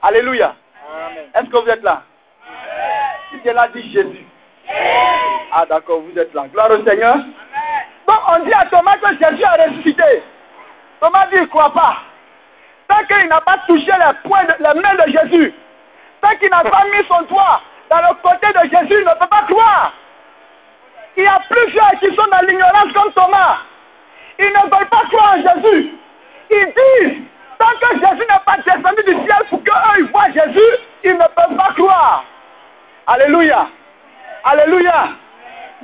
Alléluia. Est-ce que vous êtes là? Si tu es là, dis Jésus. Ah d'accord, vous êtes là. Gloire au Seigneur. Donc on dit à Thomas que Jésus a ressuscité. Thomas dit, il ne croit pas. Tant qu'il n'a pas touché les mains de Jésus, tant qu'il n'a pas mis son doigt dans le côté de Jésus, il ne peut pas croire. Il y a plusieurs qui sont dans l'ignorance comme Thomas. Ils ne veulent pas croire en Jésus. Ils disent, tant que Jésus n'est pas descendu du ciel pour qu'eux voient Jésus, ils ne peuvent pas croire. Alléluia. Alléluia.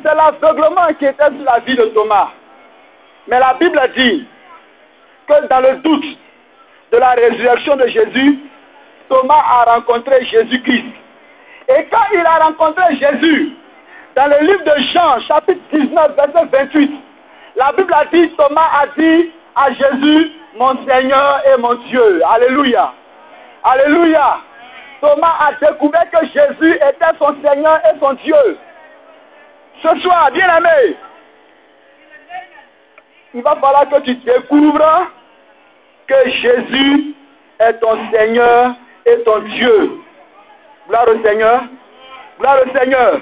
C'est l'aveuglement qui était sur la vie de Thomas. Mais la Bible dit que dans le doute de la résurrection de Jésus, Thomas a rencontré Jésus-Christ. Et quand il a rencontré Jésus, dans le livre de Jean, chapitre 19, verset 28, la Bible a dit, Thomas a dit à Jésus, mon Seigneur et mon Dieu. Alléluia. Alléluia. Thomas a découvert que Jésus était son Seigneur et son Dieu. Ce soir, bien-aimé, il va falloir que tu découvres que Jésus est ton Seigneur et ton Dieu. Gloire au Seigneur. Gloire au Seigneur.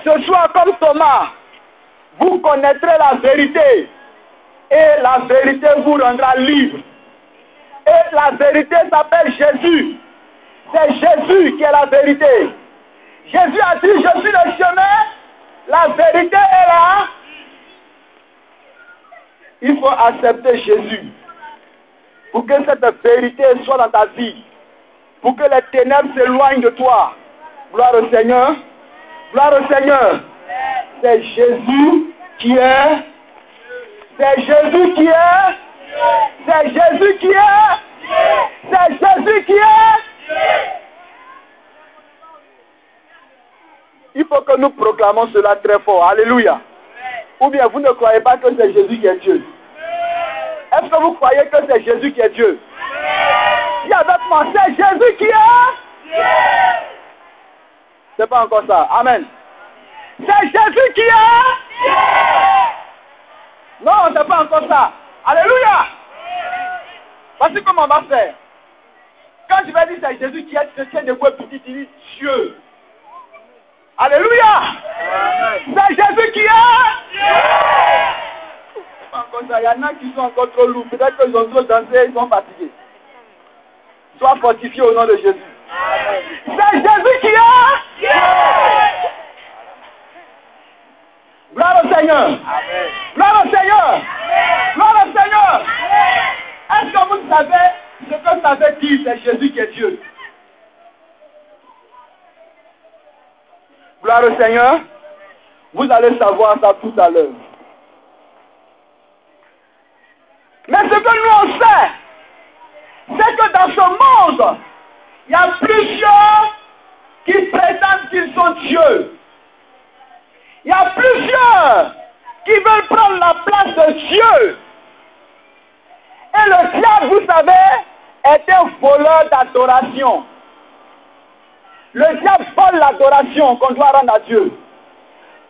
Ce soir, comme Thomas, vous connaîtrez la vérité. Et la vérité vous rendra libre. Et la vérité s'appelle Jésus. C'est Jésus qui est la vérité. Jésus a dit, je suis le chemin, la vérité est là. Il faut accepter Jésus. Pour que cette vérité soit dans ta vie. Pour que les ténèbres s'éloignent de toi. Gloire au Seigneur. Gloire au Seigneur. C'est Jésus qui est. C'est Jésus qui est. C'est Jésus qui est. C'est Jésus qui est. Il faut que nous proclamons cela très fort. Alléluia. Ou bien vous ne croyez pas que c'est Jésus qui est Dieu? Est-ce que vous croyez que c'est Jésus qui est Dieu? Dis avec moi, c'est Jésus qui est. C'est pas encore ça. Amen. C'est Jésus qui est. Non, c'est pas encore ça. Alléluia. Voici comment on va faire. Quand je vais dire c'est Jésus qui est, je tiens de quoi petit, il dit Dieu. Alléluia. C'est Jésus qui est. Pas encore ça. Il y en a qui sont encore trop lourds. Peut-être qu'ils ont trop dansé, ils sont fatigués. Sois fortifié au nom de Jésus. C'est Jésus qui est. Gloire au Seigneur. Gloire au Seigneur. Gloire au Seigneur. Est-ce que vous savez ce que ça veut dire, c'est Jésus qui est Dieu? Gloire au Seigneur. Vous allez savoir ça tout à l'heure. Mais ce que nous on sait, c'est que dans ce monde, il y a plusieurs qui prétendent qu'ils sont Dieu. Il y a plusieurs qui veulent prendre la place de Dieu. Et le diable, vous savez, est un voleur d'adoration. Le diable vole l'adoration qu'on doit rendre à Dieu.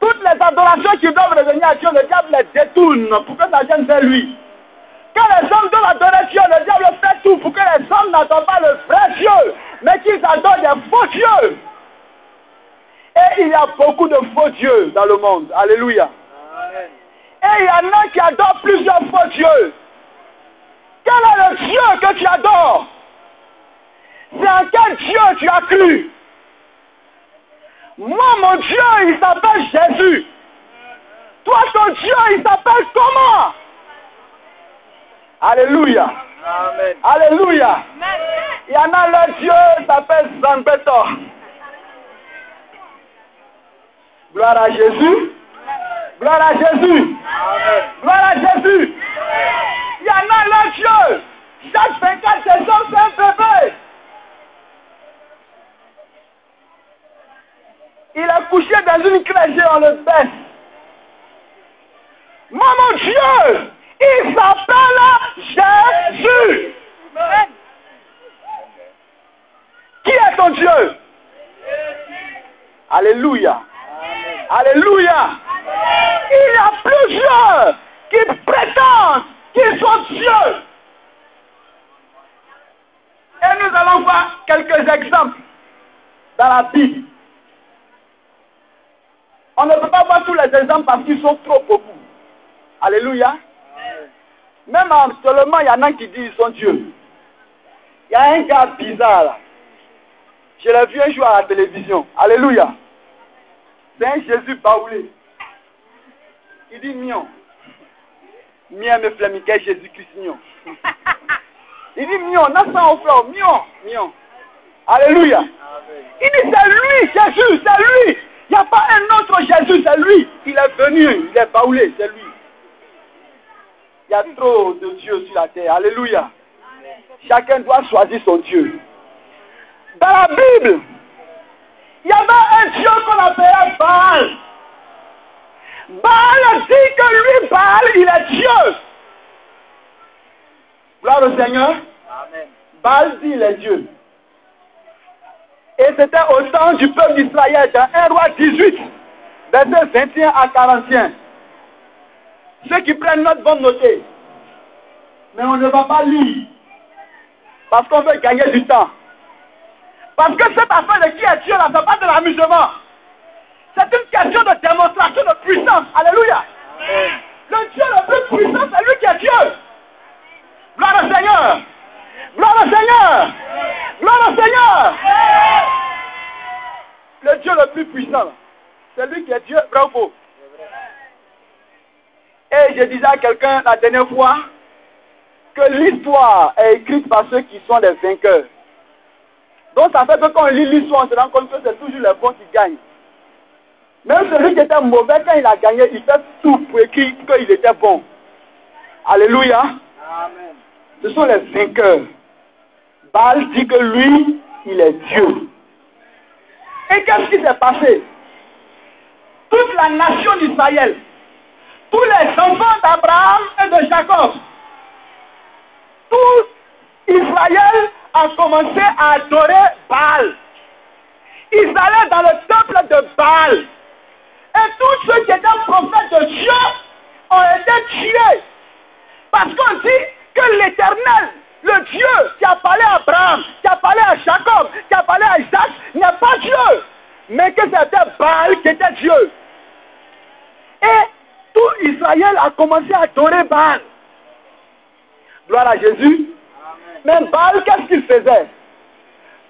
Toutes les adorations qui doivent revenir à Dieu, le diable les détourne pour que ça vienne vers lui. Quand les hommes doivent adorer Dieu, le diable fait tout pour que les hommes n'adorent pas le vrai Dieu, mais qu'ils adorent des faux dieux. Et il y a beaucoup de faux dieux dans le monde. Alléluia. Amen. Et il y en a qui adorent plusieurs faux dieux. Quel est le Dieu que tu adores? C'est en quel Dieu tu as cru? Moi, mon Dieu, il s'appelle Jésus. Toi, ton Dieu, il s'appelle comment? Alléluia. Amen. Alléluia. Amen. Il y en a, leur Dieu s'appelle Zambeto. Gloire à Jésus. Gloire à Jésus. Amen. Gloire à Jésus. Il y en a, leur Dieu. Chaque 24 décembre, c'est un bébé. Il est couché dans une crèche et on le baisse. Moi, mon Dieu, il s'appelle Jésus. Amen. Qui est ton Dieu? Alléluia. Amen. Alléluia. Amen. Il y a plusieurs qui prétendent qu'ils sont Dieu. Et nous allons voir quelques exemples dans la Bible. On ne peut pas voir tous les exemples parce qu'ils sont trop beaucoup. Alléluia. Même actuellement, il y en a qui disent qu'ils sont Dieu. Il y a un gars bizarre là. Je l'ai vu un jour à la télévision. Alléluia. C'est un Jésus baoulé. Il dit Mion. Mion me flamiquait Jésus-Christ Mion. Il dit Mion, n'a pas au fleur. Mion. Mion. Alléluia. Il dit c'est lui, Jésus, c'est lui. Il n'y a pas un autre Jésus, c'est lui. Il est venu, il est baoulé, c'est lui. Il y a trop de Dieu sur la terre. Alléluia. Chacun doit choisir son Dieu. Dans la Bible, il y avait un Dieu qu'on appelait Baal. Baal dit que lui, Baal, il est Dieu. Gloire au Seigneur. Amen. Baal dit il est Dieu. Et c'était au temps du peuple d'Israël, dans 1 Roi 18, versets 21 à 41. Ceux qui prennent note vont noter. Mais on ne va pas lire. Parce qu'on veut gagner du temps. Parce que cette affaire de qui est Dieu là, ce n'est pas de l'amusement. C'est une question de démonstration de puissance. Alléluia. Amen. Le Dieu le plus puissant, c'est lui qui est Dieu. Gloire au Seigneur. Gloire au Seigneur. Gloire au Seigneur. Le Dieu le plus puissant, c'est lui qui est Dieu. Vrai ou faux? Et je disais à quelqu'un la dernière fois que l'histoire est écrite par ceux qui sont des vainqueurs. Donc ça fait que quand on lit l'histoire, on se rend compte que c'est toujours les bons qui gagnent. Même celui qui était mauvais, quand il a gagné, il fait tout pour écrire qu'il était bon. Alléluia. Amen. Ce sont les vainqueurs. Baal dit que lui, il est Dieu. Et qu'est-ce qui s'est passé? Toute la nation d'Israël, tous les enfants d'Abraham et de Jacob, tout Israël a commencé à adorer Baal. Ils allaient dans le temple de Baal. Et tous ceux qui étaient prophètes de Dieu ont été tués. Parce qu'on dit que l'Éternel, le Dieu qui a parlé à Abraham, qui a parlé à Jacob, qui a parlé à Isaac, n'est pas Dieu, mais que c'était Baal qui était Dieu. Et tout Israël a commencé à adorer Baal. Gloire à Jésus. Amen. Mais Baal, qu'est-ce qu'il faisait?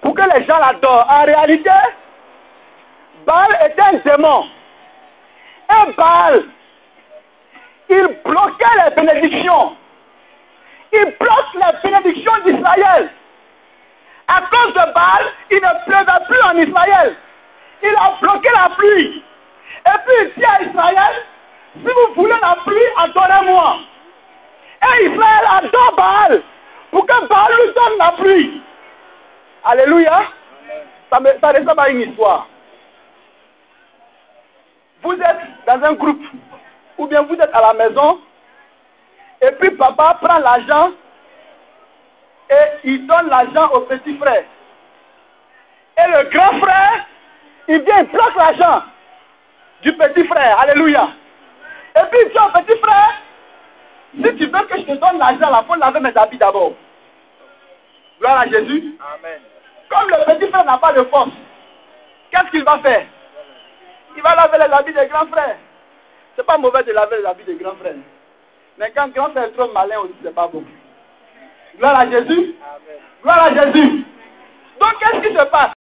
Pour que les gens l'adorent. En réalité, Baal était un démon. Et Baal, il bloquait les bénédictions. Il bloque les bénédictions d'Israël. À cause de Baal, il ne pleuvait plus en Israël. Il a bloqué la pluie. Et puis il dit à Israël, si vous voulez la pluie, adorez-moi. Et Israël adore Baal pour que Baal lui donne la pluie. Alléluia. Ça ressemble à une histoire. Vous êtes dans un groupe, ou bien vous êtes à la maison, et puis papa prend l'argent et il donne l'argent au petit frère. Et le grand frère, il vient, il bloque l'argent du petit frère. Alléluia. Et puis il dit au petit frère, si tu veux que je te donne l'argent, il faut laver mes habits d'abord. Gloire à Jésus. Amen. Comme le petit frère n'a pas de force, qu'est-ce qu'il va faire? Il va laver les habits des grands frères. C'est pas mauvais de laver les habits des grands frères. Mais quand grand frère est trop malin aussi, c'est pas bon. Gloire à Jésus. Amen. Gloire à Jésus. Donc qu'est-ce qui se passe?